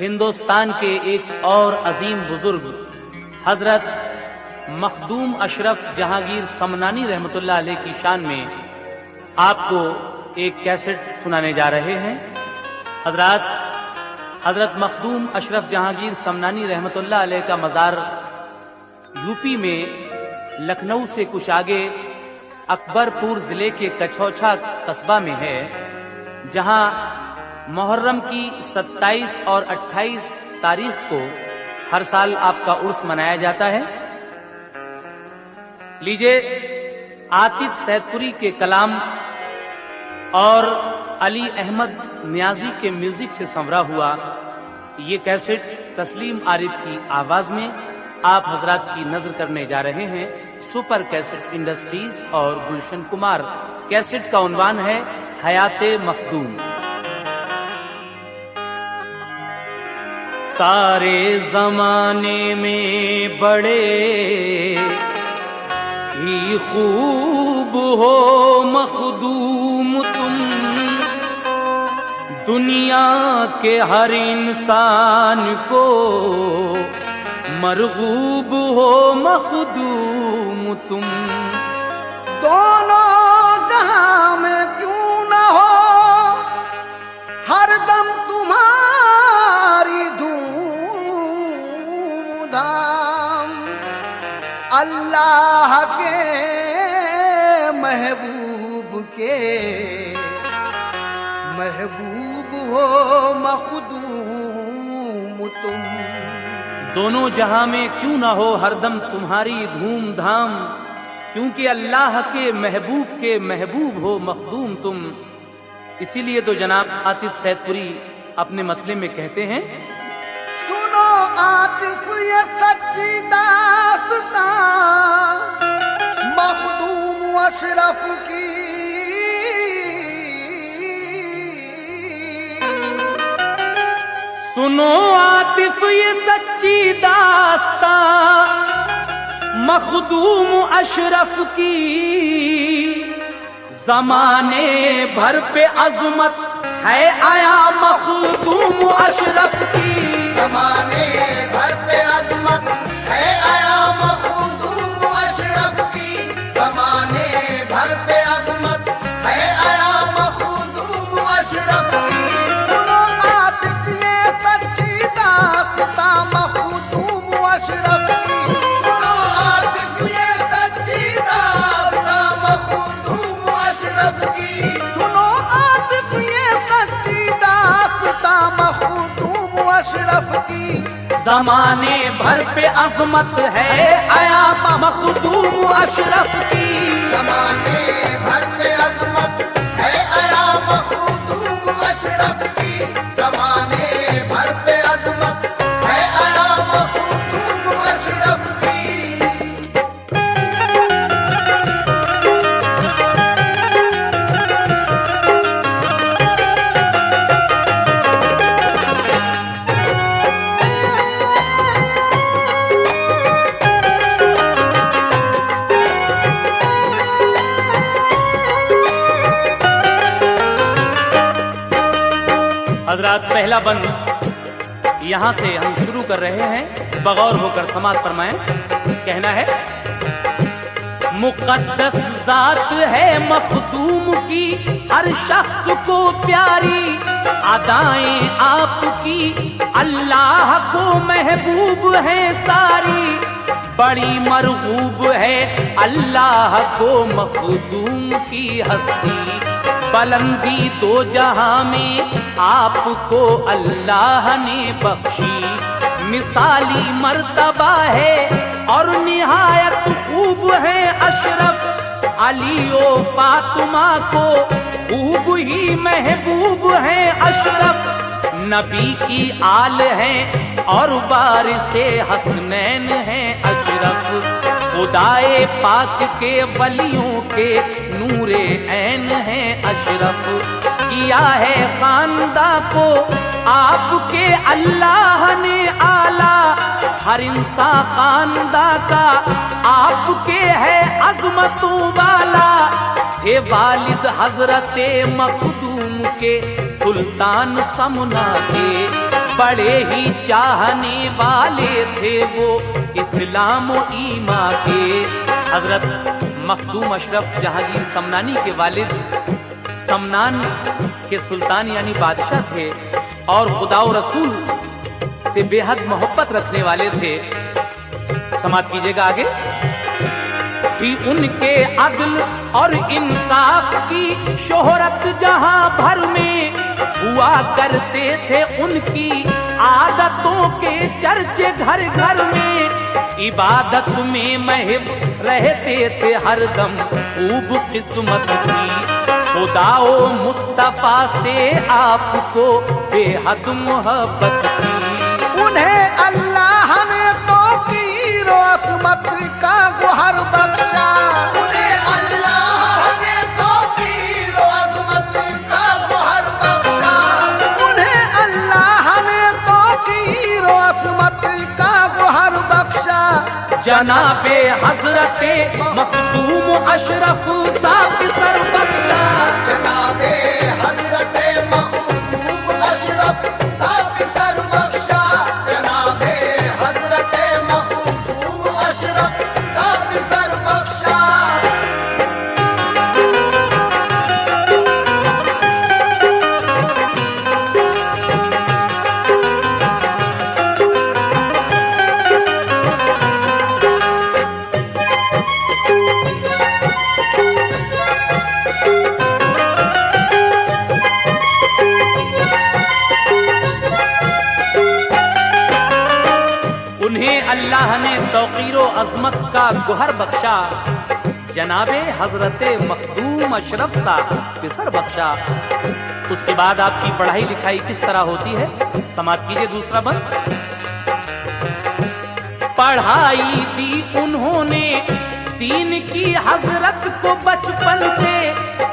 हिंदुस्तान के एक और अजीम बुजुर्ग हजरत मखदूम अशरफ जहांगीर समनानी रहमतुल्लाह अलैह की शान में आपको एक कैसेट सुनाने जा रहे हैं। हजरत मखदूम अशरफ जहांगीर समनानी रहमतुल्लाह अलैह का मज़ार यूपी में लखनऊ से कुछ आगे अकबरपुर जिले के कछौछा कस्बा में है, जहां मुहर्रम की 27 और 28 तारीख को हर साल आपका उर्स मनाया जाता है। लीजिए, आतिफ सैदपुरी के कलाम और अली अहमद नियाजी के म्यूजिक से संवरा हुआ ये कैसेट तस्लीम आरिफ की आवाज में आप हजरात की नजर करने जा रहे हैं। सुपर कैसेट इंडस्ट्रीज और गुलशन कुमार। कैसेट का उन्वान है हयाते मखदूम। सारे जमाने में बड़े ही खूब हो मखदूम तुम, दुनिया के हर इंसान को मरगूब हो मखदूम तुम। दोनों जहां में क्यों न हो हर दम तुम्हारी धूम-धाम, अल्लाह के महबूब हो मखदूम तुम। दोनों जहां में क्यों ना हो हरदम तुम्हारी धूम-धाम, क्योंकि अल्लाह के महबूब हो मखदूम तुम। इसीलिए तो जनाब आतिफ सैदपुरी अपने मतले में कहते हैं, सुनो आतिफ ये सच्ची दास्तां मखदूम अशरफ की। सुनो आतिफ ये सच्ची दास्तां मखदूम अशरफ की। जमाने भर पे अजमत है आया मखदूम अशरफ की। जमाने भर पे अजमत है आया मखदूम अशरफ की। जमाने भर पे अजमत है आया मखदूम अशरफ की। सुनो आतिफ ये सच्ची दास्तां मखदूम अशरफ की। सुनो आतिफ ये सच्ची दास्तां मखदूम अशरफ की। सुनो आतिफ ये सच्ची दास्तां मखदूम अशरफ की। जमाने भर पे अजमत है आया मखदूम अशरफ की। जमाने भर पे अजमत है आया मखदूम अशरफ की। जमाने भर पे अजमत है आया मखदूम अशरफ की। हजरात, पहला बंद यहां से हम शुरू कर रहे हैं। बगौर होकर समाज फरमाएं। कहना है, मुकद्दस जात है मखदूम की, हर शख्स को प्यारी अदाएं आपकी। अल्लाह को महबूब है सारी, बड़ी मरगूब है अल्लाह को मखदूम की हस्ती। बुलंदी दो जहां में आपको अल्लाह ने बख्शी। मिसाली मर्तबा है और निहायत खूब है अशरफ। अली ओ फातिमा को खूब ही महबूब है अशरफ। नबी की आल है और वारिसे हसनैन है अशरफ। खुदाए पाक के वलियों के नूरे ऐन है अशरफ। किया है खानदा को आपके अल्लाह ने आला। हर इंसान खानदा का आपके है अजमतों वाला। हे वालिद हजरत मखदूम के सुल्तान समना के बड़े ही चाहने वाले थे वो इस्लाम व ईमा के। हजरत मखदूम अशरफ जहांगीर समनानी के वालिद समनान के सुल्तान यानी बादशाह थे और खुदा और रसूल से बेहद मोहब्बत रखने वाले थे। समाप्त कीजिएगा आगे। कि उनके अदल और इंसाफ की शोहरत जहां भर में हुआ करते थे, उनकी आदतों के चर्चे घर घर में। इबादत में महब रहते थे हरदम खूब किस्मत की। खुदाओ मुस्तफा से आपको बेहद मोहब्बत की। उन्हें अल्लाह ने तो कीरो असमत का गुहर बख्शा। उन्हें अल्लाह ने तो कीरो असमत का गुहर बख्शा। उन्हें अल्लाह ने तो कीरो असमत का गुहर बख्शा। जनाबे हजरते मखदूम अशरफ साहब सर बख्शा। जनाबे हजरते मखदूम अशरफ साहब सर बख्शा। जनाबे हजरते मखदूम अशरफ साहब सर बख्शा। अल्लाह ने तौकीरो अजमत का गुहर बख्शा। जनाबे हजरते मखदूम अशरफ साहब सर बख्शा। उसके बाद आपकी पढ़ाई लिखाई किस तरह होती है, समाप्त कीजिए दूसरा बंद। पढ़ाई दी उन्होंने दीन की हजरत को बचपन से,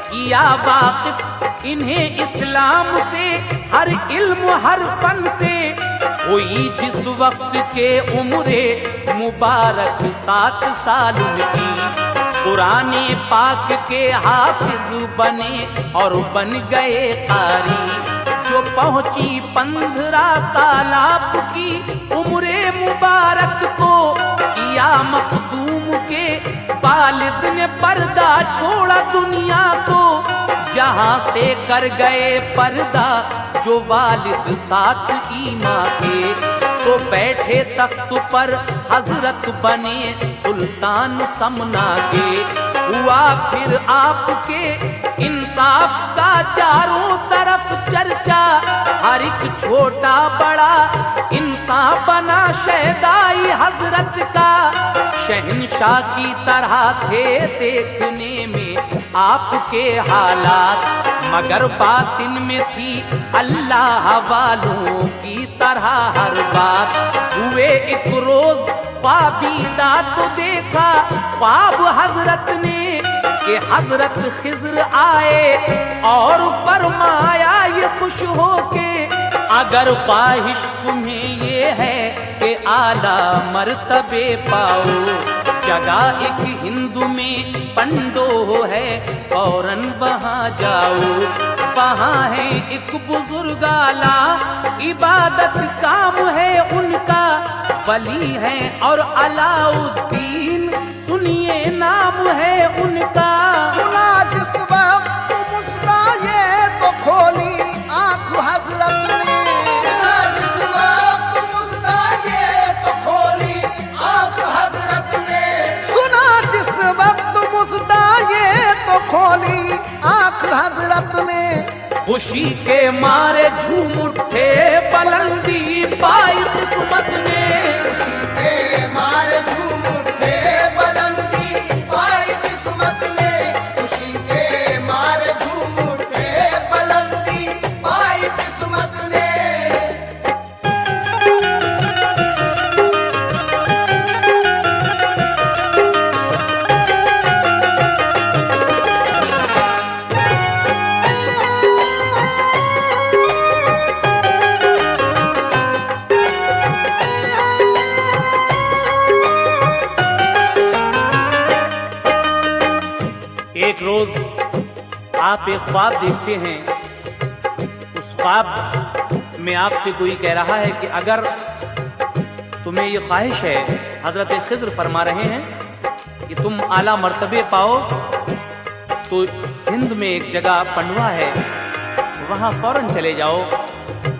किया वाकिफ इन्हें इस्लाम से, हर इल्म हर फन से। हुई जिस वक्त के उम्रे मुबारक 7 साल की, कुराने पाक के हाफिज बने और बन गए कारी। जो पहुंची 15 साल आपकी उम्रे मुबारक को, किया मखदूम के वालिद ने पर्दा छोड़ा दुनिया को। जहां से कर गए पर्दा जो वालिद साथ ईमा के, तो बैठे तख्त पर हजरत बने सुल्तान समना के। हुआ फिर आपके इंसाफ का चारों तरफ चर्चा, हर एक छोटा बड़ा इंसान बना शहदाई हजरत का। शहंशाह की तरह थे देखने में आपके हालात, मगर बातिन में थी अल्लाह वालों की तरह हर बात। हुए एक रोज ख्वाबीदा तो देखा ख्वाब हजरत ने, कि हजरत खिज्र आए और फरमाया ये खुश हो के। अगर ख्वाहिश तुम्हें ये है कि आला मर्तबे पाओ, जगह एक हिंदू में पंडो है फौरन वहां जाओ। वहां है एक बुजुर्ग आला, इबादत काम है उनका, वली है और अलाउद्दीन सुनिए नाम है उनका। सुना जिस वक्त मुस्ता ये तो खोली आंख हजरत ने। सुना जिस वक्त मुस्ता ये तो खोली आंख हजरत ने। सुना जिस वक्त मुस्ता ये तो खोली आंख हजरत ने। खुशी के मारे झूम उठे बुलंदी पाई किस्मत ने। खुशी के मारे झूम उठे बुलंदी पाई किस्मत ने। खुशी के मारे झूम उठे बुलंदी पाई किस्मत ने। एक रोज आप एक ख्वाब देखते हैं। उस ख्वाब में आपसे कोई कह रहा है कि अगर तुम्हें ये ख्वाहिश है, हजरत खिज्र फरमा रहे हैं कि तुम आला मर्तबे पाओ, तो हिंद में एक जगह पंडवा है, वहां फौरन चले जाओ।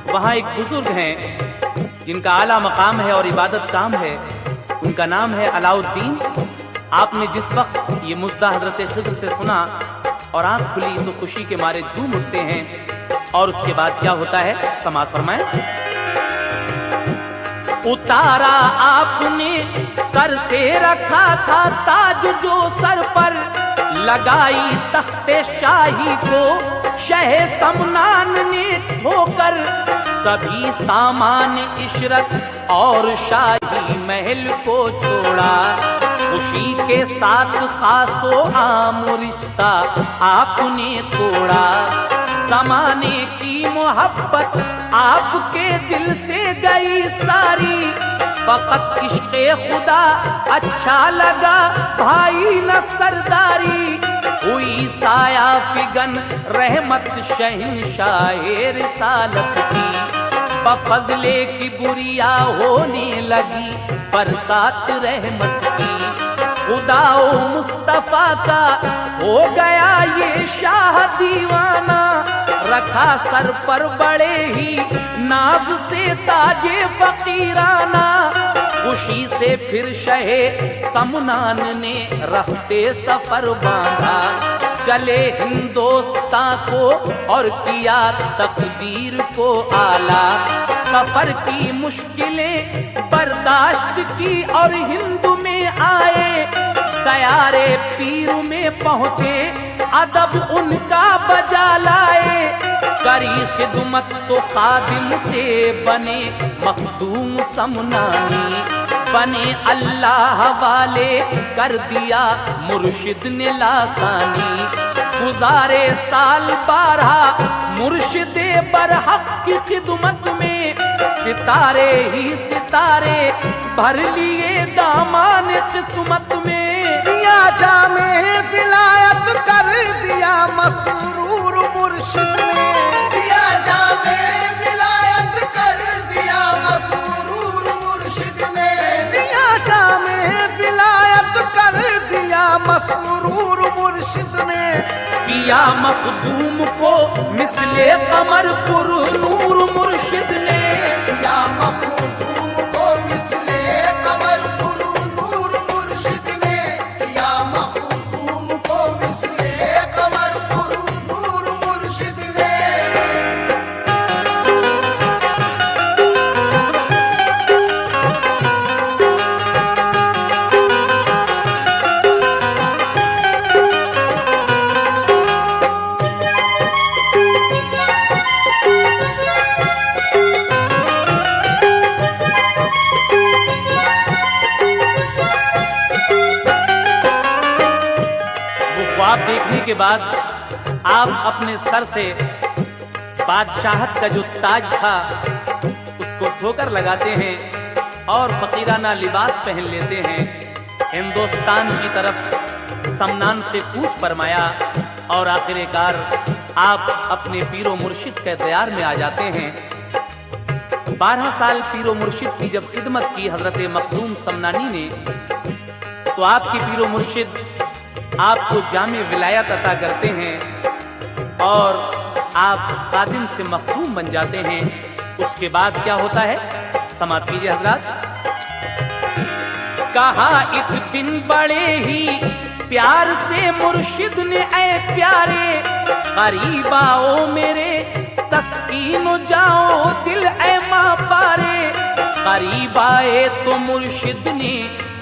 वहां एक बुजुर्ग हैं जिनका आला मकाम है और इबादत काम है, उनका नाम है अलाउद्दीन। आपने जिस वक्त ये मुद्दा हजरत खिज्र से सुना और आंख खुली तो खुशी के मारे झूम उठते हैं। और उसके बाद क्या होता है, समाज फरमाएं। उतारा आपने सर से रखा था ताज जो सर पर, लगाई तख्ते शाही को शह समनान ने ठोकर, सभी सामान इशरत और शाही महल को छोड़ा, खुशी के साथ खासो आम रिश्ता आपने तोड़ा, ज़माने की मोहब्बत आपके दिल से गई सारी, फकत इश्क़े खुदा अच्छा लगा भाई न सरदारी, हुई साया फिगन रहमत शहंशाहे रिसालत की, बफज़ले की बुरिया होने लगी बरसात रहमत की, खुदाओ मुस्तफा का हो गया ये शाह दीवाना, रखा सर पर बड़े ही नाज से ताजे फकीराना, खुशी से फिर शहे समनान ने रखते सफर बांधा, चले हिंदोस्तां को और किया तकदीर को आला, सफर की मुश्किलें बर्दाश्त की और हिंद में आए, तैयारे पीर में पहुंचे अदब उनका बजा लाए, करी खिदमत तो खादिम से बने मखदूम समनानी, बने अल्लाह वाले कर दिया मुर्शिद ने लासानी, गुजारे साल 12 मुर्शिदे बरहक की खिदमत में, सितारे ही सितारे भर लिए दामान किस्मत में, दिया जामे विलायत कर दिया मसरूर मुर्शिद ने, दिया जामे विलायत कर दिया मसरूर मुर्शिद ने, दिया जामे विलायत कर दिया मसरूर मुर्शिद ने, पिया मखदूम को मिसले कमर पुर नूर मुर्शिद ने, पिया मखदूम को मिसले कमर पुर नूर मुर्शिद ने, पिया मखदूम को मिसले कमर पुर नूर मुर्शिद ने। ख्वाब देखने के बाद आप अपने सर से बादशाहत का जो ताज था उसको ठोकर लगाते हैं और फकीराना लिबास पहन लेते हैं, हिंदुस्तान की तरफ समनान से कूच फरमाया और आखिरकार आप अपने पीरो मुर्शिद के दयार में आ जाते हैं। 12 साल पीरो मुर्शिद की जब खिदमत की हजरत मखदूम समनानी ने, तो आपके पीरो मुर्शिद आपको जामे विलायत अता करते हैं और आप खादिम से मखदूम बन जाते हैं। उसके बाद क्या होता है, समाप्त कीजिए हजरत। कहा एक दिन बड़े ही प्यार से मुर्शिद ने, ऐ प्यारे करीब आओ मेरे, तस्कीन जाओ दिल ऐ मां पारे, करीब आए तो मुर्शिद ने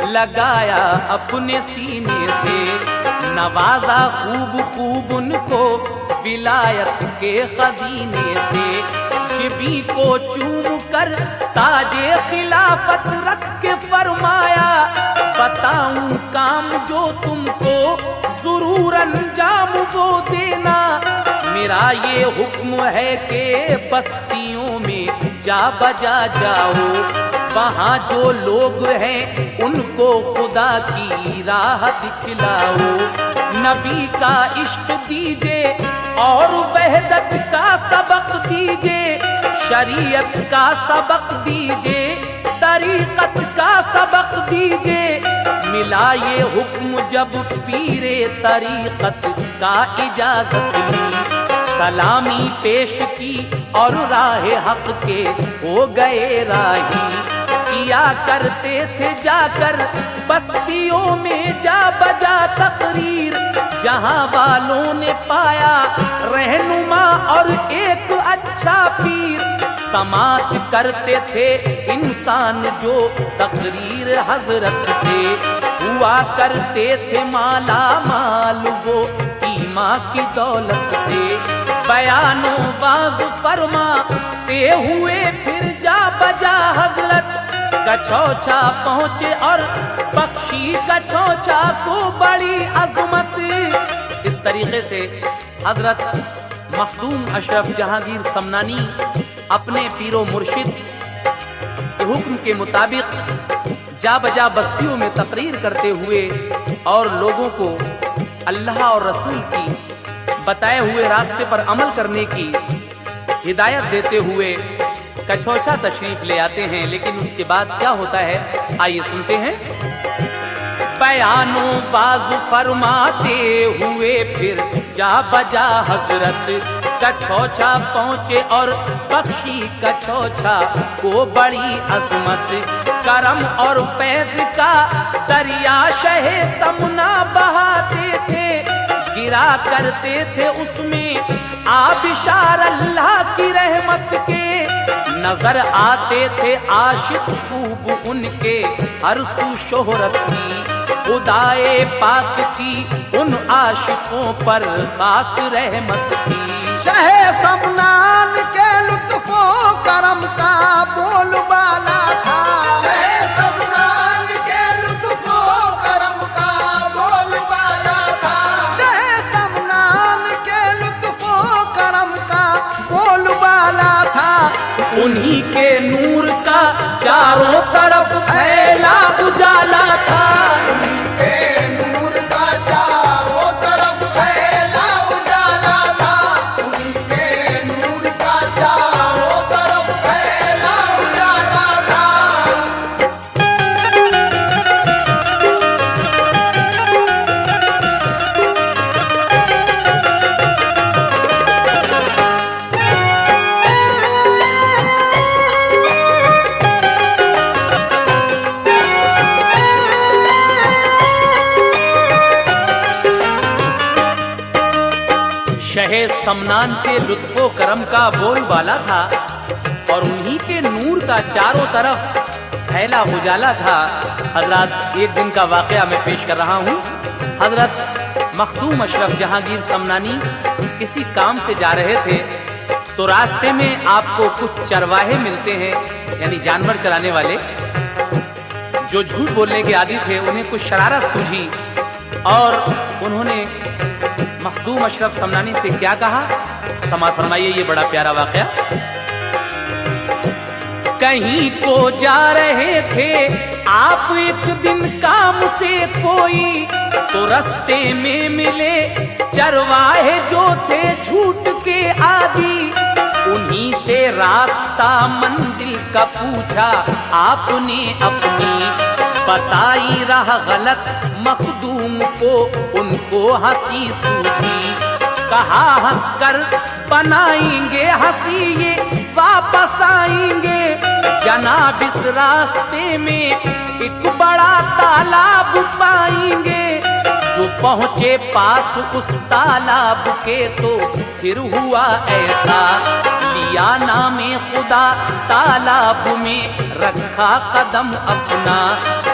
लगाया अपने सीने से, नवाजा खूब खूब उनको विलायत के खजीने से, शिबी को चूम कर ताजे खिलाफत रख के फरमाया, बताऊं काम जो तुमको जरूर अंजाम वो देना, मेरा ये हुक्म है कि बस्तियों में जा बजा जाओ, वहाँ जो लोग हैं उनको खुदा की राह दिखलाओ, नबी का इश्क दीजिए और वहदत का सबक दीजिए, शरीयत का सबक दीजिए, तरीकत का सबक दीजिए। मिला ये हुक्म जब पीरे तरीकत का इजाजत ली, सलामी पेश की और राह हक के हो गए राही। किया करते थे जाकर बस्तियों में जा बजा तकरीर, जहां वालों ने पाया रहनुमा और एक अच्छा पीर। समात करते थे इंसान जो तकरीर हजरत से, हुआ करते थे माला माल वो ईमा की दौलत से। बयानो बाज फरमाते हुए फिर जा बजा हजरत, कछौछा पहुंचे और पक्षी कछौछा को बड़ी अजमत। इस तरीके से हजरत मखदूम अशरफ जहांगीर समनानी अपने पीरो मुर्शिद के हुक्म के मुताबिक जा बजा बस्तियों में तकरीर करते हुए और लोगों को अल्लाह और रसूल की बताए हुए रास्ते पर अमल करने की हिदायत देते हुए कछौछा तशरीफ ले आते हैं। लेकिन उसके बाद क्या होता है, आइए सुनते हैं। बयानो बाज फरमाते हुए फिर जा बजा हजरत, कछौछा पहुंचे और बख्शी कछौछा को बड़ी अजमत। करम और फैज का दरिया शहे समना बहाते थे, गिरा करते थे उसमें आबिशार अल्लाह की रहमत के। नजर आते थे आशिक खूब उनके हर सू शोहरत की, खुदाए पाक की उन आशिकों पर खास रहमत की। शहे समनान के लुत्फो करम का बोलबाला था, शहे समनान के लुत्फो करम का बोलबाला था, शहे समनान के लुत्फो करम का बोलबाला था। उन्हीं के नूर का चारों तरफ फैला उजाला था, उन्हीं के नूर का चारों तरफ फैला उजाला था, उन्हीं के नूर का चारों तरफ फैला उजाला था। शहे समनान के लुत्फो करम का बोलबाला था और उन्हीं के नूर का चारों तरफ फैला उजाला था। हजरत एक दिन का वाकया मैं पेश कर रहा हूँ। हजरत मखदूम अशरफ जहांगीर समनानी किसी काम से जा रहे थे, तो रास्ते में आपको कुछ चरवाहे मिलते हैं, यानी जानवर चराने वाले, जो झूठ बोलने के आदी थे। उन्हें कुछ शरारत सूझी और उन्होंने मखदूम अशरफ समनानी से क्या कहा, समाअत फरमाइए, ये बड़ा प्यारा वाकया। कहीं को जा रहे थे आप एक दिन काम से कोई, तो रास्ते में मिले चरवाहे जो थे झूठ के आदी। उन्हीं से रास्ता मंजिल का पूछा आपने अपनी, बताई राह गलत मखदूम को उनको हंसी सूझी। कहा हंसकर बनाएंगे हंसी ये वापस आएंगे, जनाब इस रास्ते में एक बड़ा तालाब पाएंगे। जो पहुंचे पास उस तालाब के तो फिर हुआ ऐसा, लिया नामे खुदा तालाब में रखा कदम अपना।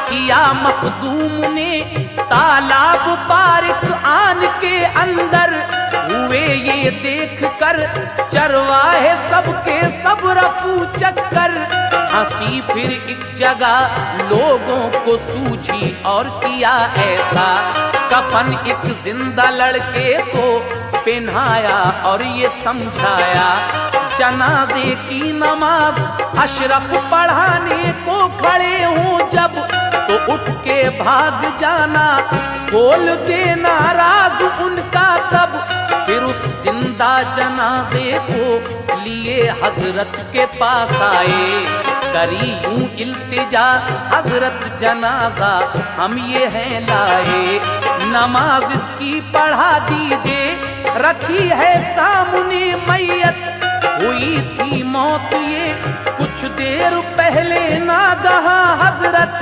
किया मखदूम ने तालाब बारिक आन के अंदर, हुए ये देख कर चरवाहे सबके सब रफू चक्कर। हंसी फिर एक जगह लोगों को सूझी और किया ऐसा, कफन एक जिंदा लड़के को पहनाया और ये समझाया। जनाजे की नमाज अशरफ पढ़ाने को खड़े हूँ जब, तो उठ के भाग जाना खोल देना राज उनका तब। फिर उस जिंदा जनाजे को लिए हजरत के पास आए, करी यूं इल्तिजा हजरत जनाजा हम ये हैं लाए, नमाज इसकी पढ़ा दीजिए, रखी है सामने मैयत, हुई थी मौत ये कुछ देर पहले नागहा हजरत,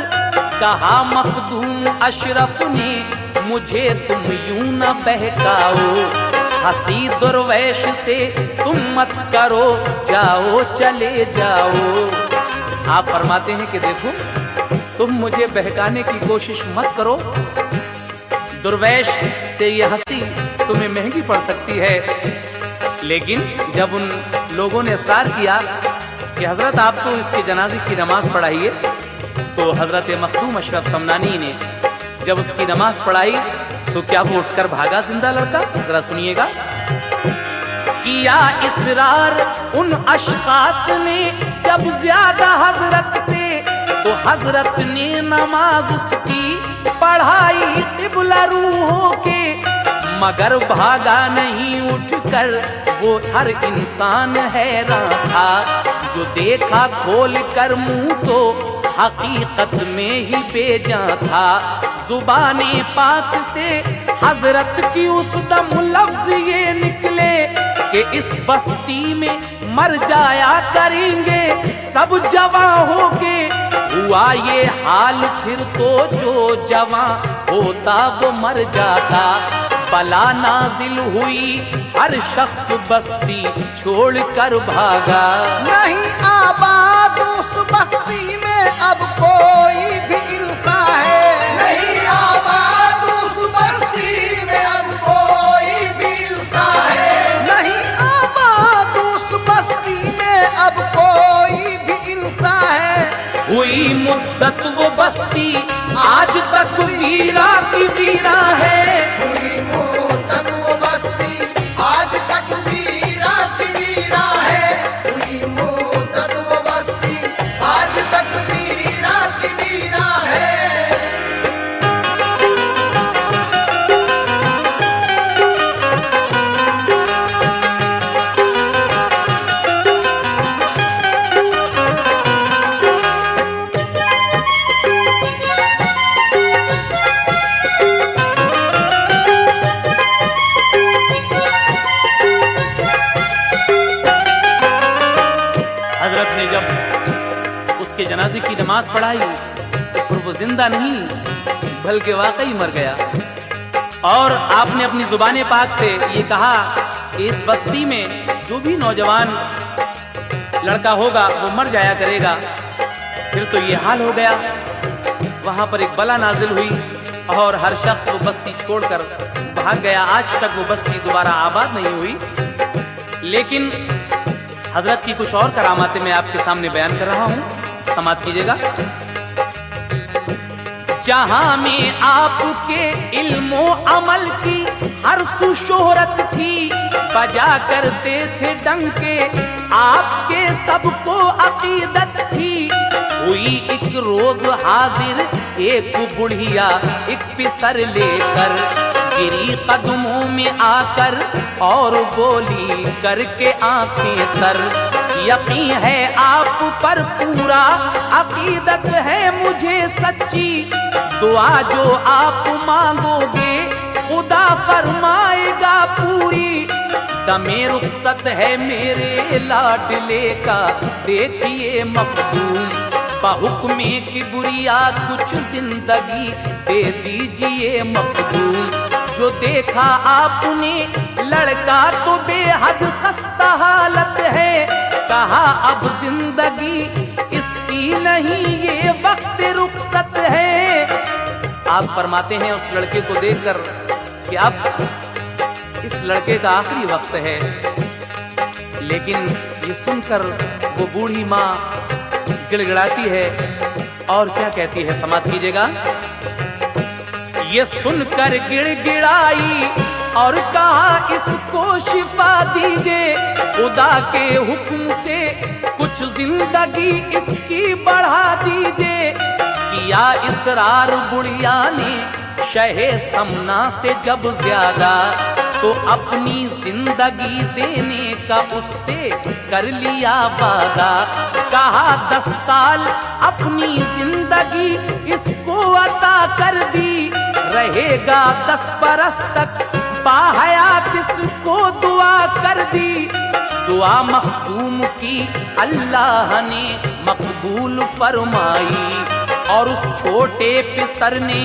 कहा मखदूम अशरफ ने मुझे तुम यूं न बहकाओ, हंसी दुर्वैश से तुम मत करो, जाओ चले जाओ। आप फरमाते हैं कि देखो तुम मुझे बहकाने की कोशिश मत करो, दुर्वैश से ये हंसी तुम्हें महंगी पड़ सकती है। लेकिन जब उन लोगों ने इसरार किया कि हजरत आप तो इसके जनाजे की नमाज पढ़ाइए, तो हजरत मखदूम अशरफ समनानी ने जब उसकी नमाज पढ़ाई तो क्या वो उठकर भागा जिंदा लड़का? जरा सुनिएगा। किया इसरार उन अशखास ने जब ज्यादा हजरत से, तो हजरत ने नमाज उसकी पढ़ाई क़िबला रूहों के, मगर भागा नहीं उठकर वो हर इंसान हैरान था, जो देखा खोल कर मुंह तो हकीकत में ही बेजान था, जुबाने पाक से हजरत की उस दम लफ्ज ये निकले कि इस बस्ती में मर जाया करेंगे सब जवां होके, हुआ ये हाल फिर तो जो जवां होता वो मर जाता, बला नाजिल हुई हर शख्स बस्ती छोड़ कर भागा, नहीं आबाद उस बस्ती में अब कोई भी इंसान है, नहीं आबाद उस बस्ती में अब कोई भी इंसान है, नहीं आबाद उस बस्ती में अब कोई भी इंसान है, हुई मुद्दत वो बस्ती आज तक वीरा की वीरा है, हुई मुद्दत वो बस्ती आज तक वीरा की वीरा है, हुई मुद्दत वो बस्ती आज तक वीरा की वीरा है। हजरत ने जब उसके जनाजे की नमाज पढ़ाई तो फिर वो जिंदा नहीं बल्कि वाकई मर गया, और आपने अपनी जुबान पाक से ये कहा कि इस बस्ती में जो भी नौजवान लड़का होगा वो मर जाया करेगा। फिर तो ये हाल हो गया, वहां पर एक बला नाजिल हुई और हर शख्स वो बस्ती छोड़कर भाग गया। आज तक वो बस्ती दोबारा आबाद नहीं हुई। लेकिन हजरत की कुछ और करामातें मैं आपके सामने बयान कर रहा हूं, समाप्त कीजिएगा। जहां में आपके इल्मो अमल की हर सुशोहरत थी, बजा करते थे डंके आपके सबको अकीदत थी। हुई एक रोज हाजिर एक बुढ़िया एक पिसर लेकर, गिरी कदमों में आकर और बोली करके आंखें तर, यकीन है आप पर पूरा अकीदत है मुझे सच्ची, दुआ जो आप मांगोगे खुदा फरमाएगा पूरी। दमे रुखसत है मेरे लाडले का देखिए मखदूम, बहुक्मे की बुरिया कुछ जिंदगी दे दीजिए मखदूम। जो देखा आपने लड़का तो बेहद खस्ता हालत है, कहा अब जिंदगी इसकी नहीं ये वक्त रुखसत है। आप फरमाते हैं उस लड़के को देखकर कि अब इस लड़के का आखिरी वक्त है। लेकिन ये सुनकर वो बूढ़ी माँ गिड़गिड़ाती है और क्या कहती है, समाप्त कीजिएगा। ये सुनकर गिड़गिड़ाई और कहा इसको शिफा दीजिए, खुदा के हुक्म से कुछ जिंदगी इसकी बढ़ा दीजिए। किया इसरार बुढ़िया ने शहे समना से जब ज्यादा, तो अपनी जिंदगी देने का उससे कर लिया वादा। कहा 10 साल अपनी जिंदगी इसको अता कर दी, रहेगा 10 बरस तक बाहयात इसको दुआ कर दी। दुआ मखदूम की अल्लाह ने मकबूल फरमाई और उस छोटे पिसर ने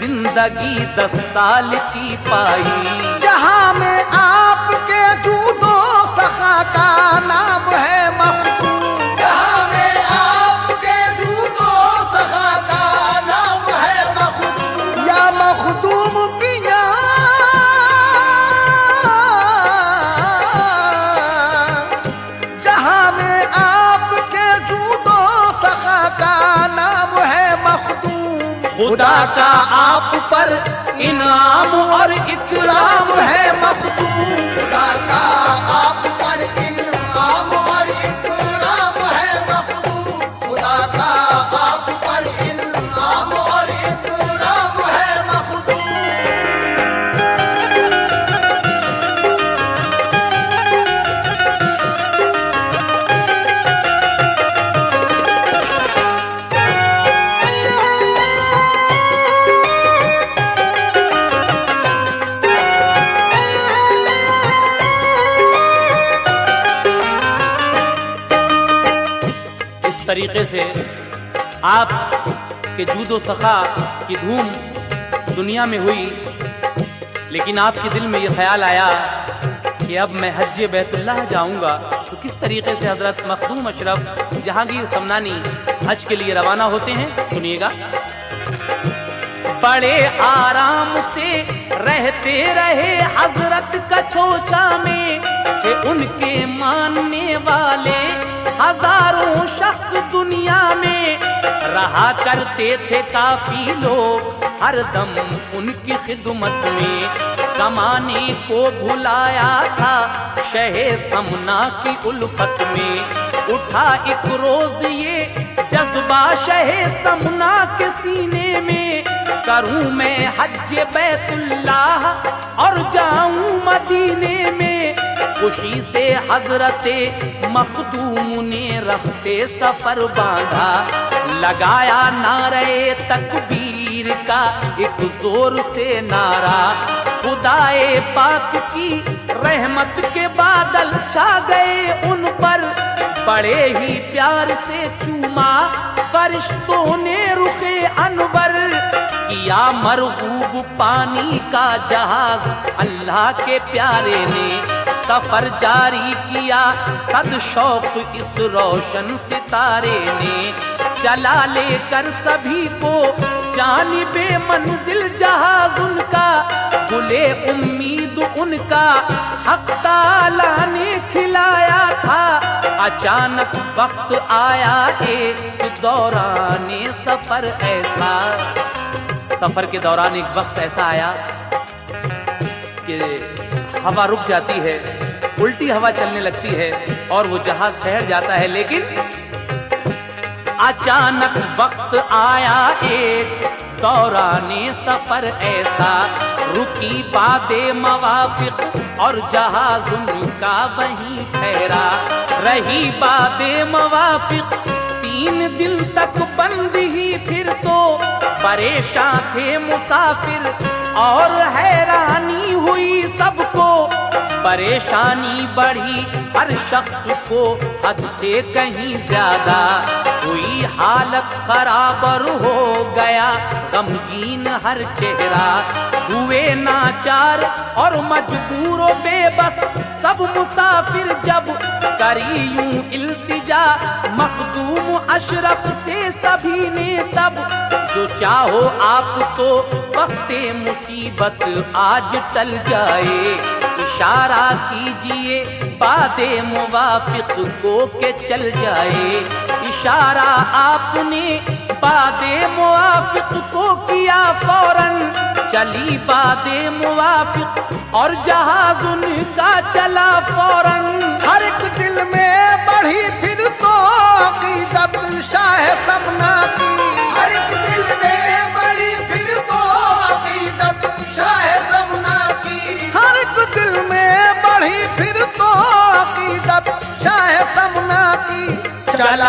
जिंदगी 10 साल की पाई। जहां में आपके जूदो सखा का नाम है मखदूम, जहां में आपके जूदो सखा का नाम है मखदूम, या मखदूम पिया जहां में आपके जूदो सखा का नाम है मखदूम। खुदा का आप पर इनाम और इकराम है मखदूम, खुदा का आप पर इनाम और इकराम है मखदूम, खुदा का आप पर इनाम और इकराम है मखदूम। तरीके से आप के जूदो सखा की धूम दुनिया में हुई, लेकिन आपके दिल में यह ख्याल आया कि अब मैं हज बैतुल्लाह जाऊंगा। तो किस तरीके से हजरत मखदूम अशरफ जहांगीर समनानी हज के लिए रवाना होते हैं, सुनिएगा। बड़े आराम से रहते रहे हजरत कछोचा में, कि उनके मानने वाले हजारों शख्स दुनिया में रहा करते थे काफी लोग हरदम उनकी खिदमत में। जमाने को भुलाया था शहे समना की उल्फत में, उठा एक रोज ये जज्बा शहे समना के सीने में, करूं मैं हज बैतुल्लाह और जाऊं मदीने में। खुशी से हजरते मखदूम ने रखते सफर बांधा, लगाया नारे तकबीर का एक जोर से नारा। खुदाए पाक की रहमत के बादल छा गए उन पर, बड़े ही प्यार से चूमा फरिश्तों ने रुखे अनवर। किया मरगूब पानी का जहाज अल्लाह के प्यारे ने, सफर जारी किया सद शौक इस रोशन सितारे ने। चला लेकर सभी को जानिबे मंजिल जहाज उनका, गुले उम्मीद उनका हक ताला ने खिलाया था। अचानक वक्त आया एक दौराने सफर ऐसा, सफर के दौरान एक वक्त ऐसा आया कि हवा रुक जाती है, उल्टी हवा चलने लगती है और वो जहाज ठहर जाता है। लेकिन अचानक वक्त आया एक दौराने सफर ऐसा, रुकी बादे मवाफिक और जहाज उनका वहीं ठहरा। रही बादे मवाफिक 3 दिन तक बंद ही, फिर तो परेशान थे मुसाफिर और हैरानी हुई सबको। परेशानी बढ़ी हर शख्स को हद से कहीं ज्यादा, हुई हालत खराबर हो गया गमगीन हर चेहरा। हुए नाचार और मजबूर बेबस सब मुसाफिर, जब करी यूं इल्तिजा मखदूम अशरफ से सभी ने तब। जो चाहो आप तो वक्ते मुसीबत आज टल जाए, इशारा कीजिए बादे मुवाफिक को के चल जाए। इशारा आपने बादे मुवाफिक को किया फौरन, चली बादे मुवाफिक और जहाज उनका चला फौरन। हर एक दिल में बढ़ी फिर तो अकीदत शाह समना की, हर एक दिल में बढ़ी फिर तो अकीदत शाह समना की, हर एक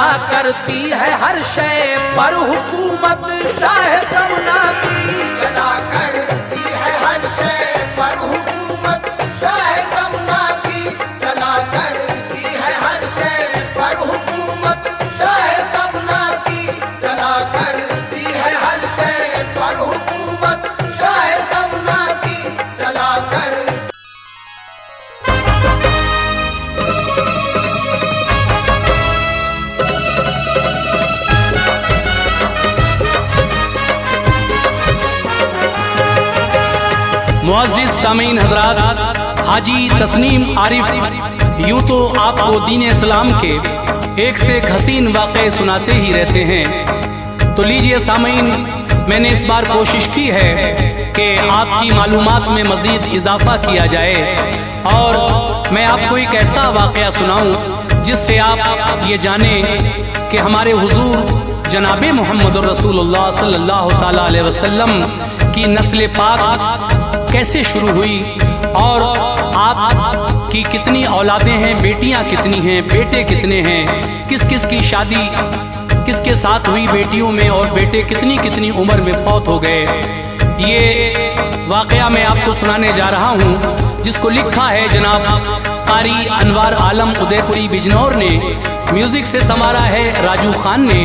चला करती है हर शय पर हुकूमत चाहे सबना की। चला करती है हर शय पर हुकूमत चाहे सबना की। चला करती है हर शय पर हुकूमत चाहे सबना की। चला करती है हर शय पर हुकूमत चाहे सबना की। चला कर मुअज़्ज़िज़ सामीन हज़रात, हाजी तस्नीम आरिफ यूं तो आपको दीन इस्लाम के एक से एक हसीन वाक़े सुनाते ही रहते हैं। तो लीजिए सामीन, मैंने इस बार कोशिश की है कि आपकी मालूमात में मज़ीद इजाफ़ा किया जाए और मैं आपको एक ऐसा वाक़या सुनाऊं जिससे आप ये जानें कि हमारे हुजूर जनाब मोहम्मद रसूलुल्लाह सल्लल्लाहु ताला अलैहि वसल्लम की नस्ल पाक कैसे शुरू हुई और आप की कितनी औलादें हैं, बेटियां कितनी हैं, बेटे कितने हैं, किस किस की शादी किसके साथ हुई बेटियों में और बेटे कितनी कितनी उम्र में फौत हो गए। ये वाक़या मैं आपको सुनाने जा रहा हूँ जिसको लिखा है जनाब कारी अनवार आलम उदयपुरी बिजनौर ने, म्यूज़िक से संवारा है राजू खान ने।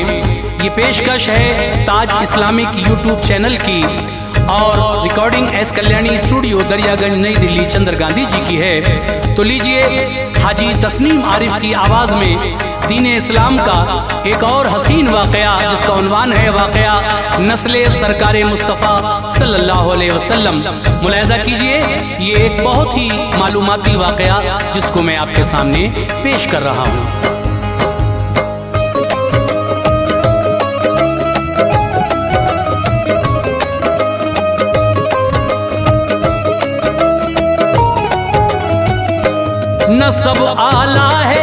ये पेशकश है ताज इस्लामिक यूट्यूब चैनल की और recording S Kalyani studio Daryaganj नई दिल्ली चंद्र गांधी जी की है। तो लीजिए हाजी तस्नीम आरिफ की आवाज़ में दीन इस्लाम का एक और हसीन वाक़या जिसका उन्वान है वाक़या नस्ल सरकार मुस्तफ़ा सल्लल्लाहु अलैहि वसल्लम। मुलाहिज़ा कीजिए, ये एक बहुत ही मालूमाती वाक़या जिसको मैं आपके सामने पेश कर रहा हूँ। नसब आला है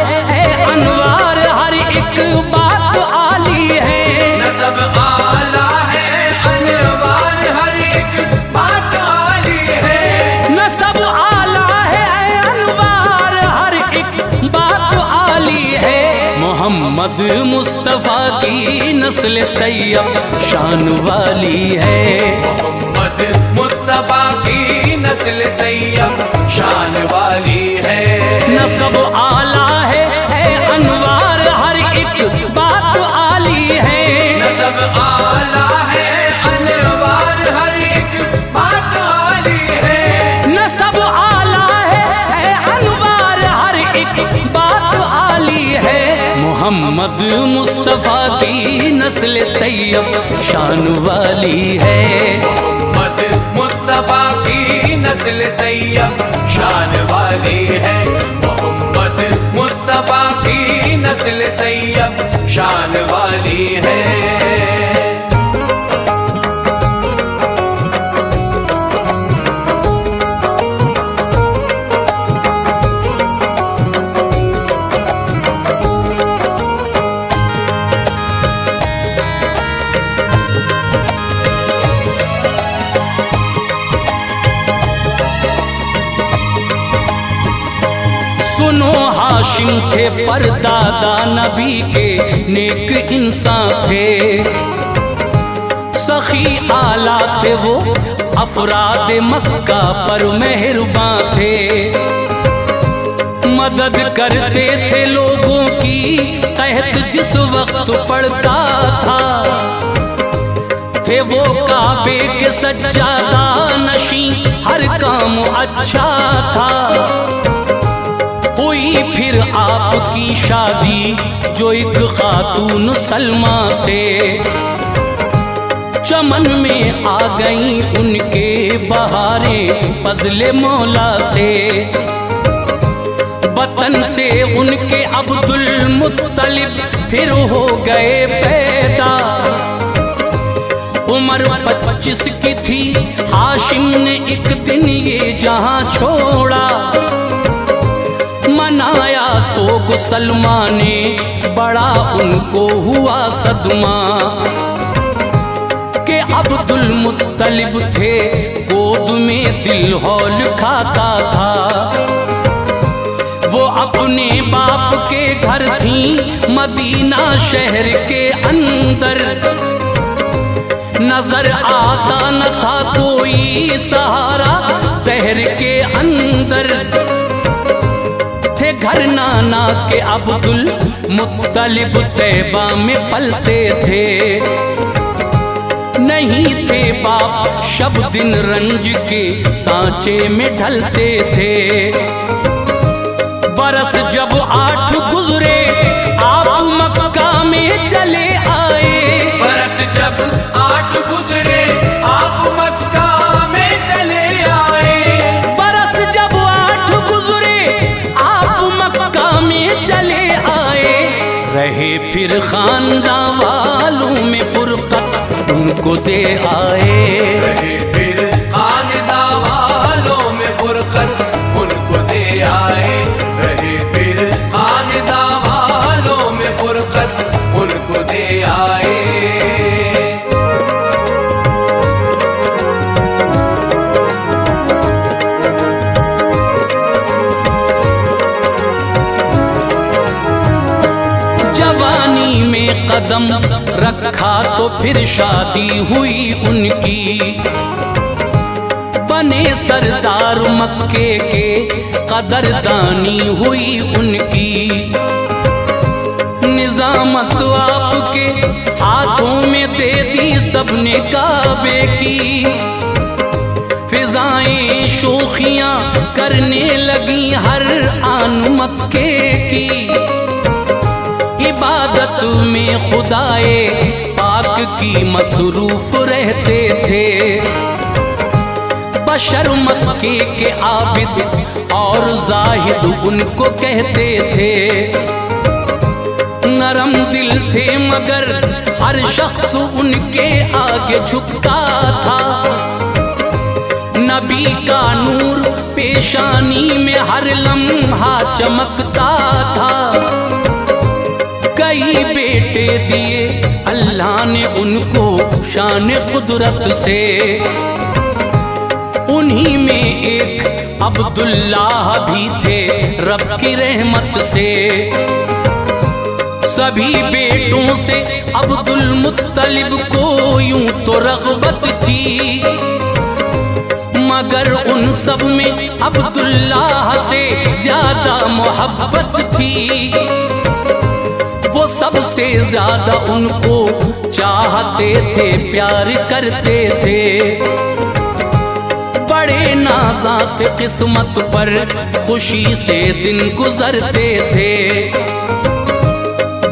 अनवार हर एक बात आली है। नसब आला है अनवार हर एक बात आली है। नसब आला है अनवार हर एक बात आली है। मोहम्मद मुस्तफ़ा की नस्ल तैयब शान वाली है। मोहम्मद मुस्तफ़ा की नस्ल तैयब शान वाली है। नसब आला है अनवार हर एक बात आली है। नसब आला है अनवार हर एक बात आली है। नसब आला है अनवार हर एक बात आली है। मोहम्मद मुस्तफ़ा की नस्ल तैयब शान वाली है। मोहम्मद मुस्तफ़ा की नस्ल तैयब शान वाली है। मोहम्मद मुस्तफ़ा की नस्ल तैयब शान वाली है। सुनो हाशिम थे परदादा नबी के नेक इंसान थे। सखी आला थे वो अफराद मक्का पर मेहरबान थे। मदद करते थे लोगों की कहत जिस वक्त पड़ता था। थे वो काबे के सज्जादा नशी हर काम अच्छा था। हुई फिर आपकी शादी जो एक खातून सलमा से। चमन में आ गई उनके बहारें फजले मौला से। वतन से उनके अब्दुल मुत्तलिब फिर हो गए पैदा। उम्र 25 की थी हाशिम ने एक दिन ये जहां छोड़ा। मनाया सोग सलमा ने बड़ा उनको हुआ सदमा। के अब्दुल मुत्तलिब थे गोद में दिल हौल खाता था। वो अपने बाप के घर थी मदीना शहर के अंदर, नजर आता न था कोई सहारा शहर के अंदर। थे घर नाना के अब्दुल मुत्तलिब तैबा में पलते थे, नहीं थे बाप शब दिन रंज के सांचे में ढलते थे। बरस जब 8 गुजरे आप मक्का में चले आए, बरस जब 8 गुजरे आप मक्का में चले आए, बरस जब 8 गुजरे आप मक्का में चले आए। रहे फिर खानदान वालों में फुरकत उनको दे आए, रहे फिर खानदां वालों में फुरकत उनको दे आए, रहे फिर खानदां वालों में फुरकत उनको दे आए। जवानी में कदम रखा तो फिर शादी हुई उनकी, बने सरदार मक्के के कदरदानी हुई उनकी। निजामत आपके हाथों में दे दी सबने काबे की, फिजाएं शोखियां करने लगी हर आन मक्के की। इबादत में खुदाए पाक की मसरूफ रहते थे, बशर मक्के के आबिद और जाहिद उनको कहते थे। नरम दिल थे मगर हर शख्स उनके आगे झुकता था, नबी का नूर पेशानी में हर लम्हा चमकता था। कई बेटे दिए अल्लाह ने उनको शान कुदरत से, उन्हीं में एक अब्दुल्लाह भी थे रब की रहमत से। सभी बेटों से अब्दुल मुत्तलिब को यूं तो रग़बत थी, मगर उन सब में अब्दुल्लाह से ज्यादा मोहब्बत थी। वो सबसे ज्यादा उनको चाहते थे, प्यार करते थे। बड़े नाज़ात किस्मत पर खुशी से दिन गुजरते थे।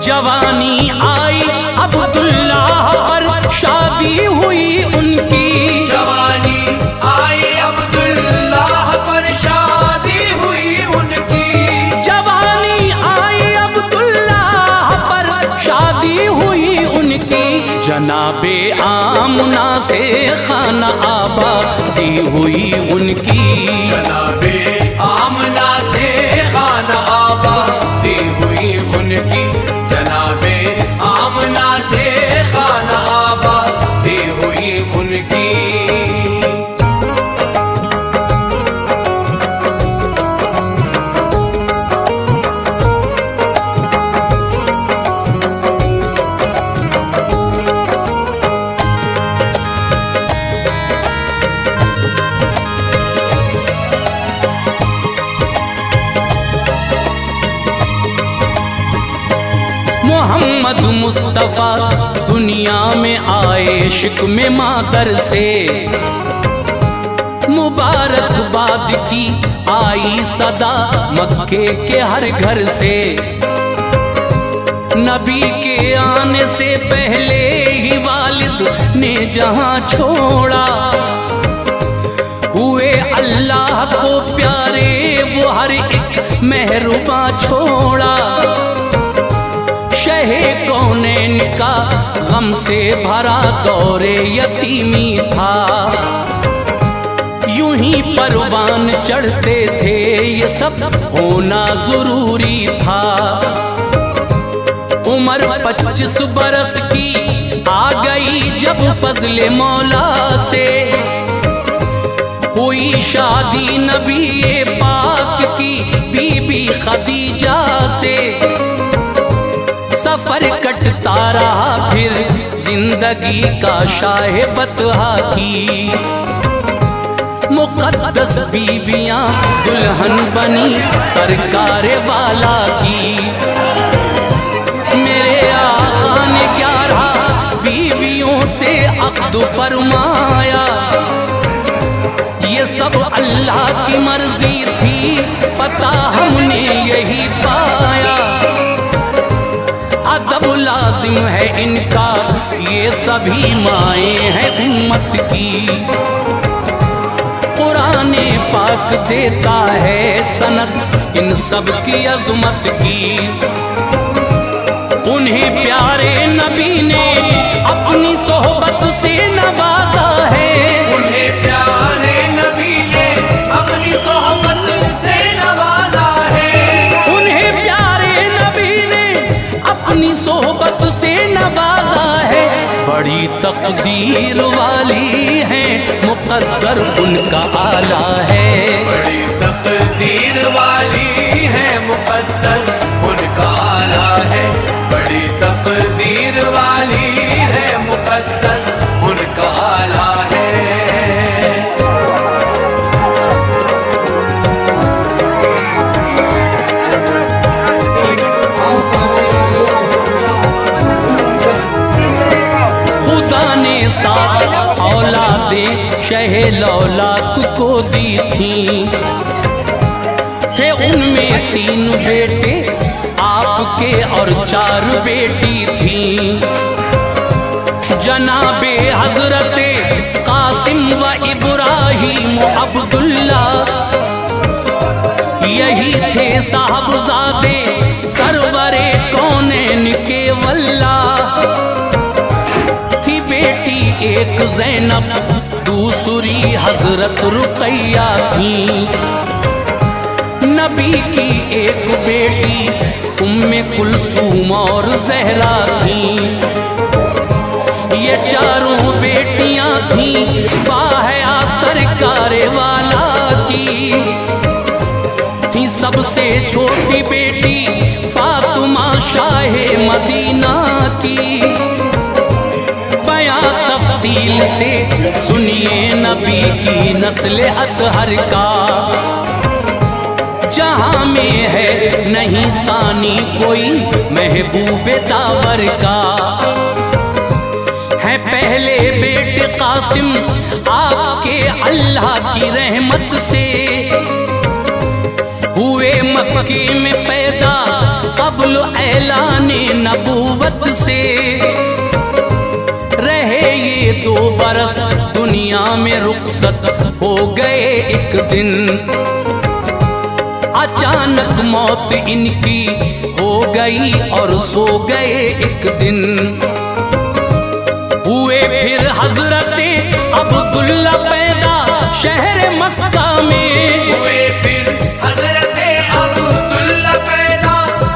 जवानी आई अब्दुल्लाह पर शादी हुई उनकी, जवानी आई अब्दुल्लाह पर शादी हुई उनकी, जवानी आई अब्दुल्लाह पर शादी हुई उनकी। जनाबे आमना से खाना आबादी हुई उनकी, जनाबे आमना से खाना आबादी हुई उनकी, जनाबे आमना से खाना आबादी हुई उनकी। मोहम्मद मुस्तफ़ा दुनिया में आए इश्क में मादर से, मुबारकबाद की आई सदा मक्के के हर घर से। नबी के आने से पहले ही वालिद ने जहां छोड़ा, हुए अल्लाह को प्यारे वो हर एक मेहरुबा छोड़ा। शहे कौनैन का गम से भरा दौरे यतीमी था, यूं ही परवान चढ़ते थे ये सब होना जरूरी था। उम्र 25 बरस की आ गई जब फजले मौला से, हुई शादी नबी पाक की बीबी खदीजा से। सफर कट भटकता रहा फिर जिंदगी का शाह बतहा की। मुकद्दस बीबियां दुल्हन बनी सरकार वाला की। मेरे आका ने 11 बीवियों से अक़्द फरमाया। ये सब अल्लाह की मर्जी थी, पता हमने यही पाया। अदब लाजिम है इनका, ये सभी माएँ हैं उम्मत की। कुराने पाक देता है सनद इन सब की अज़मत की। उन्हें प्यारे नबी ने अपनी सोहबत से नवाजा है। उन्हें प्यारे नबी ने अपनी सोहबत से नवाजा है। उन्हें प्यारे नबी ने अपनी सोहबत से नवाजा है। बड़ी तकदीर वाली है, मुक़द्दर उनका आला है। बड़ी तकदीर वाली है, मुक़द्दर उनका आला है। बड़ी तकदीर वाली है, मुक़द्दर उनका आला है। खुदा ने 7 औलादें शह लौलाक को दी थी। थे उनमें 3 बेटे आपके और 4 बेटी थी। जनाबे हजरते कासिम व इब्राहिम अब्दुल्ला, यही थे साहबजादे सरवरे कौनैन के वल्ला। थी बेटी एक ज़ैनब, दूसरी हजरत रुक़ैया थी। नबी की एक बेटी उम्मे कुलसूम और ज़हरा थी। ये चारों बेटियां थीं बाहया सरकार वाला की। थी सबसे छोटी बेटी फातिमा शाहे मदीना की। बयां तफसील से सुनिए नबी की नस्ल अतहर का। जहां में है नहीं सानी कोई महबूबे दावर का। है पहले बेटे कासिम आपके अल्लाह की रहमत से। हुए मक्के में पैदा क़ब्ल ऐलाने नबूवत से। रहे ये 2 बरस दुनिया में रुखसत हो गए एक दिन। अचानक मौत इनकी हो गई और सो गए एक दिन। हुए फिर हजरते अब्दुल्ला पैदा शहर मक्का में। हुए फिर हजरते अब्दुल्ला पैदा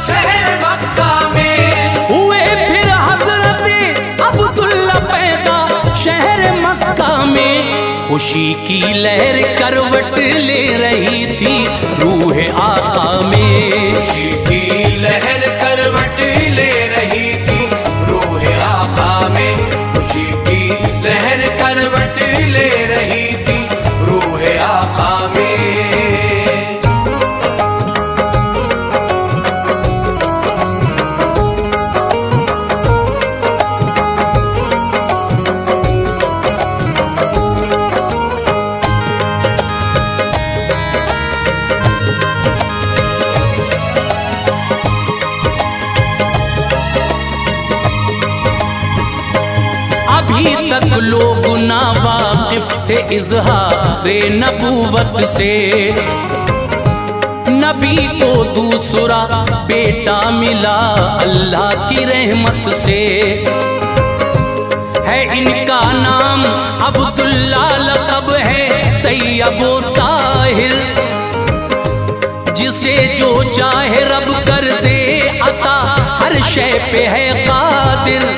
शहर मक्का में। हुए फिर हजरते अब्दुल्ला पैदा शहर मक्का में। खुशी की लहर करवट ले रही थी रूह आका में। खुशी की लहर करवट ले रही थी रूह आका में। खुशी की लहर करवट ले रही थी रूह आका में। अभी तक लोग ना वाकिफ थे इज़हारे नबूवत से। नबी को दूसरा बेटा मिला अल्लाह की रहमत से। है इनका नाम अब्दुल्ला, लक़ब है तैयब ताहिर। जिसे जो चाहे रब कर दे अता, हर शय पे है कादिर।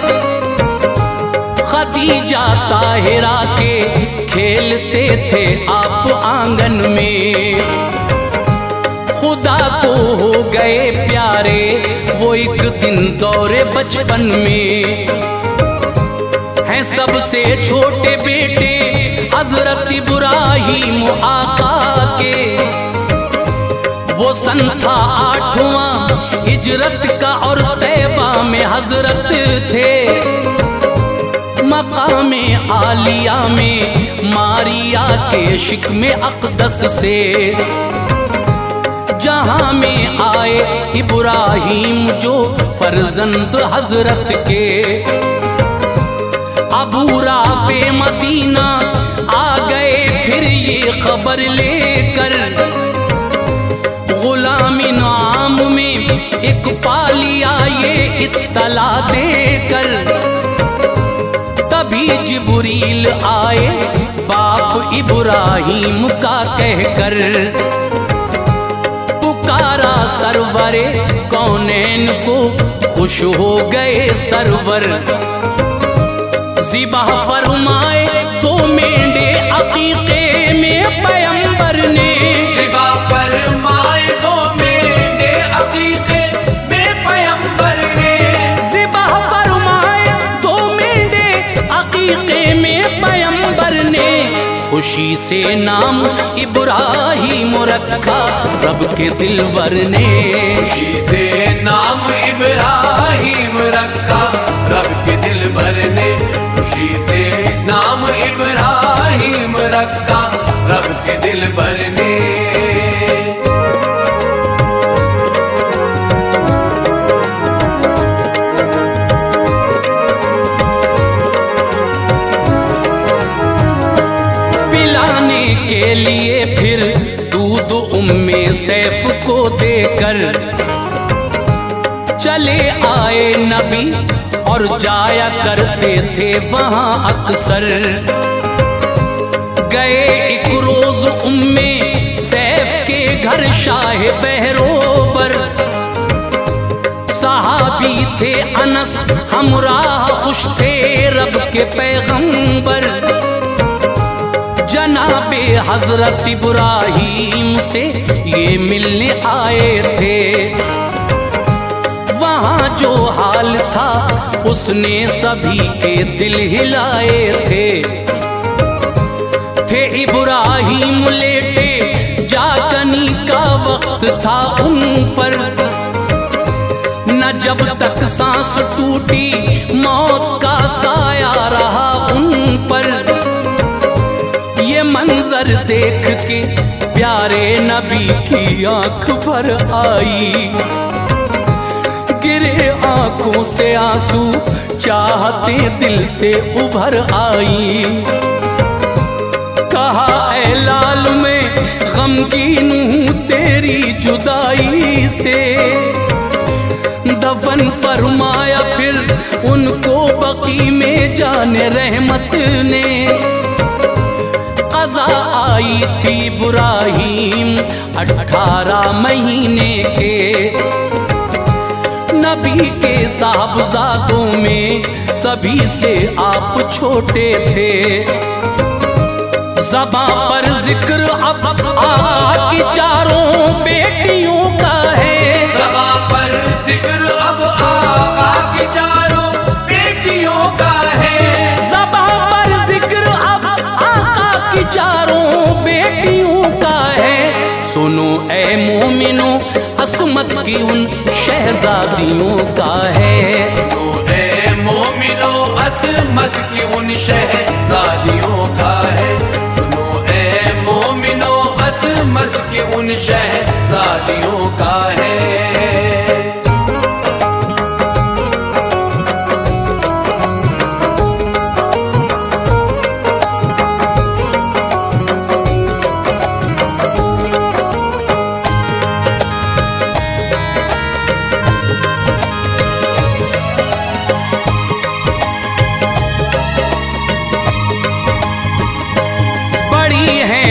खदीजा ताहिरा के खेलते थे आप आंगन में। खुदा को हो गए प्यारे वो एक दिन दौरे बचपन में। हैं सबसे छोटे बेटे हजरत इब्राहीम आका के, वो सन था 8वां हिजरत का और तैबा में हजरत थे। मकामे आलिया में मारिया के शिक में अक़दस से, जहां में आए इब्राहीम जो फर्जंद हजरत के। अबू राफे मदीना आ गए फिर ये खबर लेकर, गुलामिन आम में एक पालिया ये इत्तला देकर। तभी जिब्रील आए बाप इब्राहीम का कहकर, पुकारा सरवरे कौनैन को खुश हो गए सरवर। ज़िबह फरमाए तो मेंढे अकीक़े में पैगंबर ने, ज़िबह फरमाए तो मेंढे अकीक़े में पैगंबर ने, ज़िबह फरमाए तो मेंढे अकीक़े में पैगंबर ने। खुशी से नाम इब्राहीम रखा रब के दिलवर ने, खुशी से नाम इब्राहीम रखा रब के दिलबर ने, खुशी से नाम इब्राहीम रखा रब के दिलबर ने। पिलाने के लिए फिर दूध उम्मे सैफ को देकर चले आए नबी और जाया करते थे वहां अक्सर। गए एक रोज उम्मे सैफ के घर शाह बहरोबर, सहाबी थे अनस हमराह खुश थे रब के पैगंबर। जनाबे हजरत इब्राहीम से ये मिलने आए थे, वहाँ जो हाल था उसने सभी के दिल हिलाए थे। इब्राहीम लेटे जागनी का वक्त था उन पर, न जब तक सांस टूटी मौत का साया रहा उन पर। ये मंजर देख के प्यारे नबी की आंख भर आई, गिरे आंखों से आंसू चाहते दिल से उभर आई। कहा ऐ लाल मैं गमगीन हूँ तेरी जुदाई से, दफन फरमाया फिर उनको बकी में जाने रहमत ने। क़ज़ा आई थी इब्राहीम 18 महीने के, नबी के साहबजादों में सभी से आप छोटे थे। ज़बां पर जिक्र अब आका की चारों बेटियों का है, ज़बां पर जिक्र अब आका की चारों बेटियों का है। ज़बां पर जिक्र अब आका की चारों बेटियों का है। सुनो ऐ मोमिनो असमत की उन शहजादियों का है। सुनो ऐ मोमिनो असमत की उन शहजादियों का है। सुनो ऐ मोमिनो असमत की उन शहजादियों का है।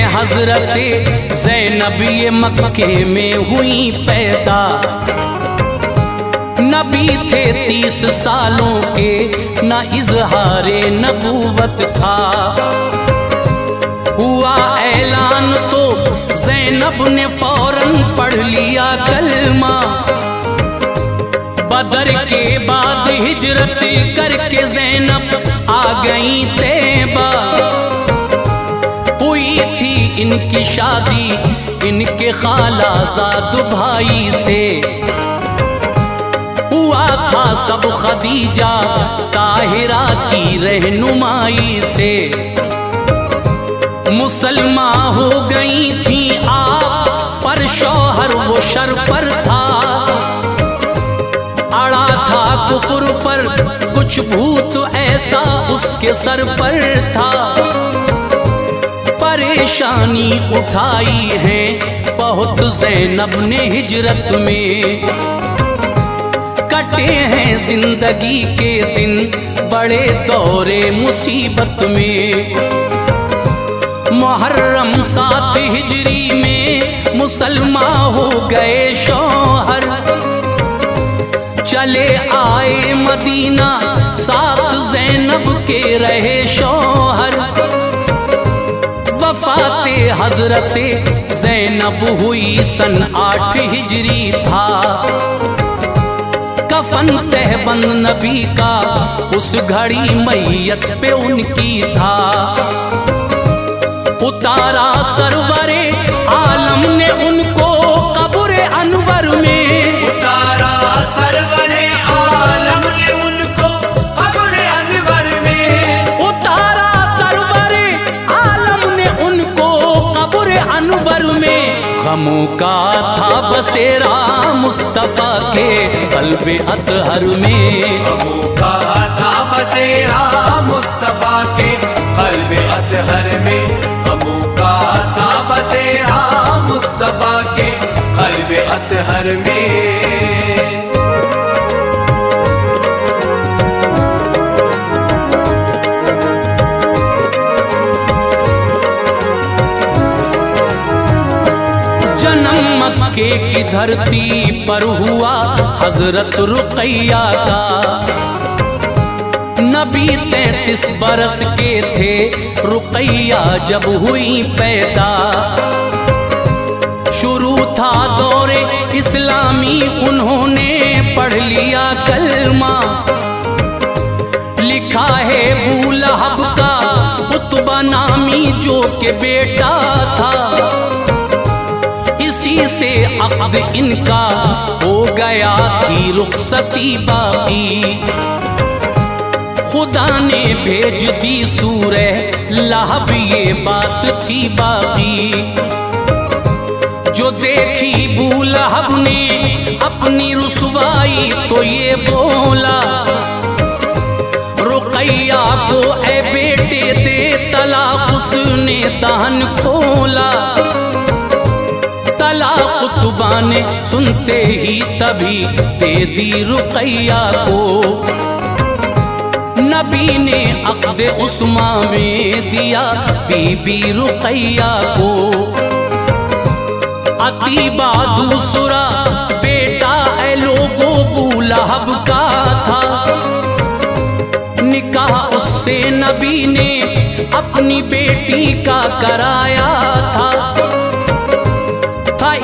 हजरत ज़ैनब ये मक्के में हुई पैदा, नबी थे 30 सालों के, न इजहारे नबूवत था। हुआ ऐलान तो ज़ैनब ने फौरन पढ़ लिया बदर के बाद हिजरत करके ज़ैनब आ गई तैबा। हुई थी इनकी शादी इनके खालाजाद भाई से, हुआ था सब खदीजा ताहिरा की रहनुमाई से। मुसलमान हो गई थी आप पर शौहर वो शर पर था, अड़ा था कुफर पर कुछ भूत ऐसा उसके सर पर था। परेशानी उठाई है बहुत ज़ैनब ने हिजरत में, कटे हैं जिंदगी के दिन बड़े दौरे मुसीबत में। मुहर्रम 7 हिजरी में मुसलमान हो गए शौहर, चले आए मदीना साथ ज़ैनब के रहे शौहर। वफ़ाते हज़रते ज़ैनब हुई सन 8 हिजरी था, कफन तहबंद नबी का उस घड़ी मैयत पे उनकी था। उतारा सरवरे आलम ने उनको कब्र अनवर में, उतारा सरवरे आलम ने उनको कब्र अनवर में, उतारा सरवरे आलम ने उनको कब्र अनवर में। गमों का था बसेरा मुस्तफा के क़ल्बे अतहर में, गमों का था बसेरा मुस्तफा के क़ल्बे अतहर में, गमों का था बसेरा मुस्तफा के क़ल्बे अतहर में। जन्म मक्के की धरती पर हुआ हजरत रुक़ैया का। नबी 33 बरस के थे रुक़ैया जब हुई पैदा। शुरू था दौरे इस्लामी उन्होंने पढ़ लिया कलमा। लिखा है अबू लहब का उतबा नामी जो के बेटा था, से अक़द इनका हो गया थी रुख़सती बाकी। खुदा ने भेज दी सूरह लहब ये बात थी बाकी। जो देखी अबू लहब ने अपनी रुसवाई तो ये बोला, रुक़ैया को ए बेटे दे तलाक, उसने दहन खोला। खुतबा ने सुनते ही तभी दे दी रुक़ैया को। नबी ने अक़द उस्मा में दिया बीबी रुक़ैया को। अतीबा दूसरा बेटा ए लोगो अबू लहब का था। निकाह उससे नबी ने अपनी बेटी का कराया था।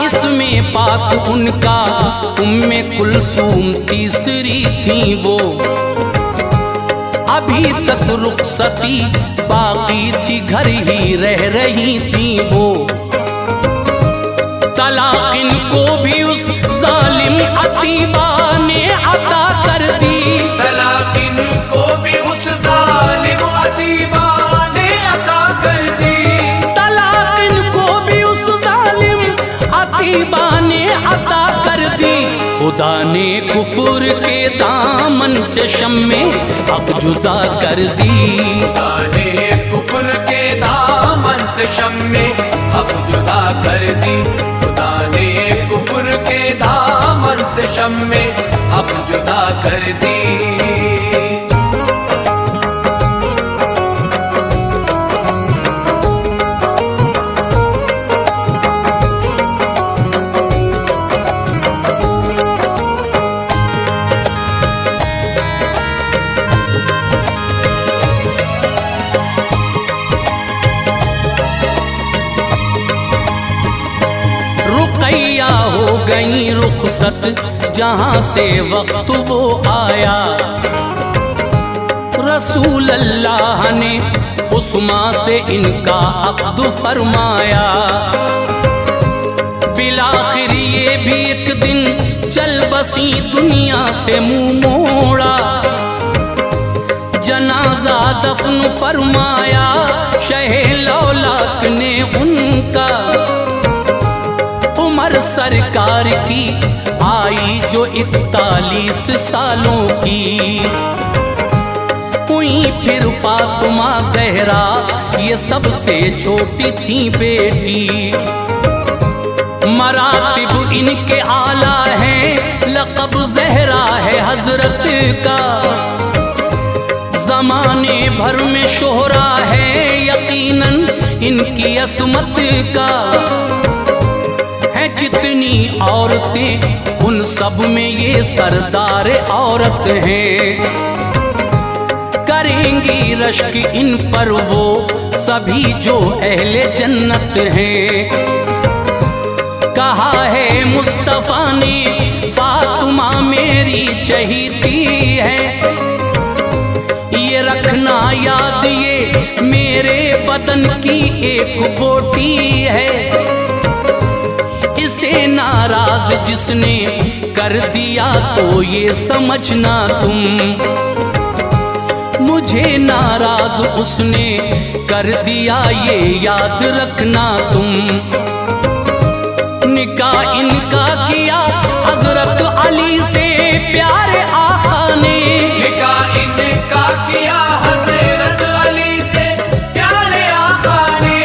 इसमें पाक उनका उम्मे कुलसूम तीसरी थी वो। अभी तक रुख़सती बाकी थी, घर ही रह रही थी वो। तलाक इनको भी उस जालिम अतीबा ने अता कर दी, तलाक इनको भी उस जालिम अतीबा ने अता कर दी, तलाक इनको भी उस जालिम अतीबा ने अता कर दी। खुदा ने कुफर के दामन से शम्मे हक जुदा कर दी। खुदा ने कुफर के दामन से शम्मे हक जुदा कर दी। खुदा ने कुफर के दामन से शम्मे हक जुदा कर दी। रुक़ैया हो गई रुख़सत जहां से वक्त वो आया, रसूल अल्लाह ने उस्मा से इनका अक़्द फरमाया। बिलाखिर ये भी एक दिन चल बसी दुनिया से मुंह मोड़ा, जनाजा दफन फरमाया शहे लौलाक ने उनका। उम्र सरकार की आई जो 41 सालों की, हुई फिर फातिमा ज़हरा ये सबसे छोटी थी बेटी। मरातिब इनके आला हैं, लक़ब ज़हरा है हजरत का। ज़माने भर में शोहरा है यकीनन इनकी असमत का। है जितनी औरतें उन सब में ये सरदार औरत हैं। करेंगी रश्क इन पर वो सभी जो अहले जन्नत हैं। कहा है मुस्तफ़ा ने फातिमा मेरी चहीती है, ये रखना याद ये मेरे बदन की एक बोटी है। इसे नाराज जिसने कर दिया तो ये समझना तुम, मुझे नाराज उसने कर दिया ये याद रखना तुम। निकाह इनका किया हजरत अली से प्यारे आका ने, निकाह इनका किया हजरत अली से प्यारे आका ने।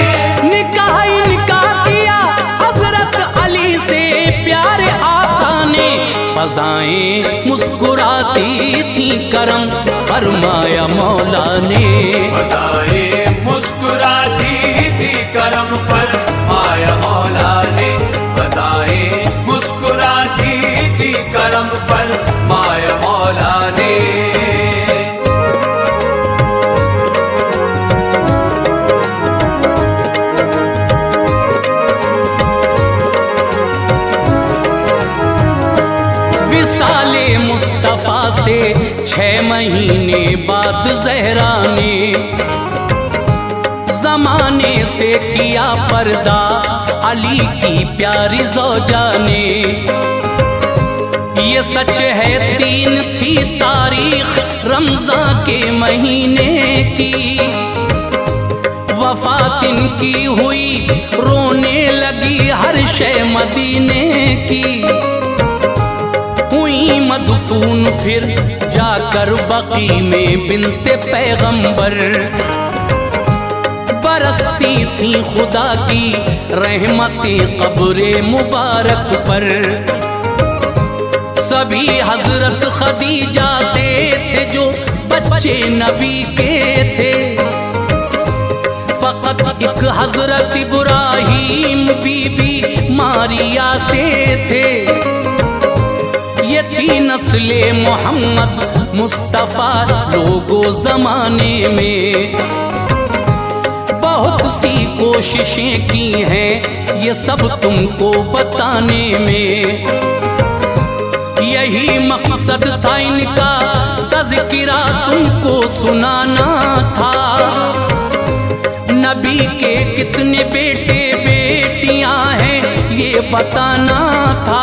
निकाह इनका किया हजरत अली से प्यारे आका ने। फ़ज़ाएं मुस्कुराती थी करम फरमाया मौला ने। फ़ज़ाएं मुस्कुराती थी करम फरमाया मौला ने। फ़ज़ाएं मुस्कुराती थी करम फरमाया मौला ने। विसाले मुस्तफ़ा से 6 महीने बाद ज़हरा ने ज़माने से किया पर्दा अली की प्यारी ज़ौजा ने। ये सच है 3 थी तारीख रमज़ान के महीने की, वफ़ात इनकी हुई रोने लगी हर शय मदीने की। हुई मदफून फिर जाकर बकी में बिनते पैगंबर, बरसती थी खुदा की रहमतें कब्रे मुबारक पर। सभी हजरत खदीजा से थे जो बच्चे नबी के थे, फकत एक हजरत इब्राहीम बीबी मारिया से थे। ये थी नस्ले मोहम्मद मुस्तफ़ा लोगो ज़माने में। बहुत सी कोशिशें की हैं ये सब तुमको बताने में। यही मकसद था इनका तज़किरा तुमको सुनाना था। नबी के कितने बेटे बेटियां हैं ये बताना था।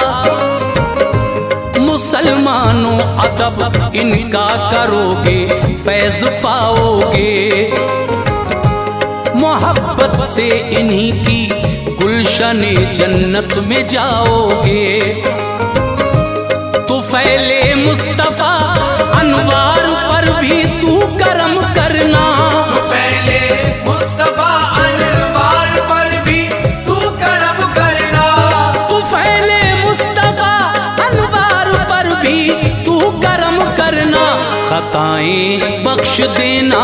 मुसलमानों अदब इनका करोगे फैज़ पाओगे। मोहब्बत से इन्हीं की गुलशने जन्नत में जाओगे। तो फैले मुस्तफ़ा अनवार पर भी तू करम करना। पहले मुस्तफ़ा अनवार पर भी तू करम करना। तू फैले मुस्तफ़ा अनवार पर भी तू करम करना। खताएं बख्श देना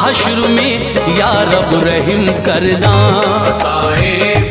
हश्र में या रब रहम करना। खताएं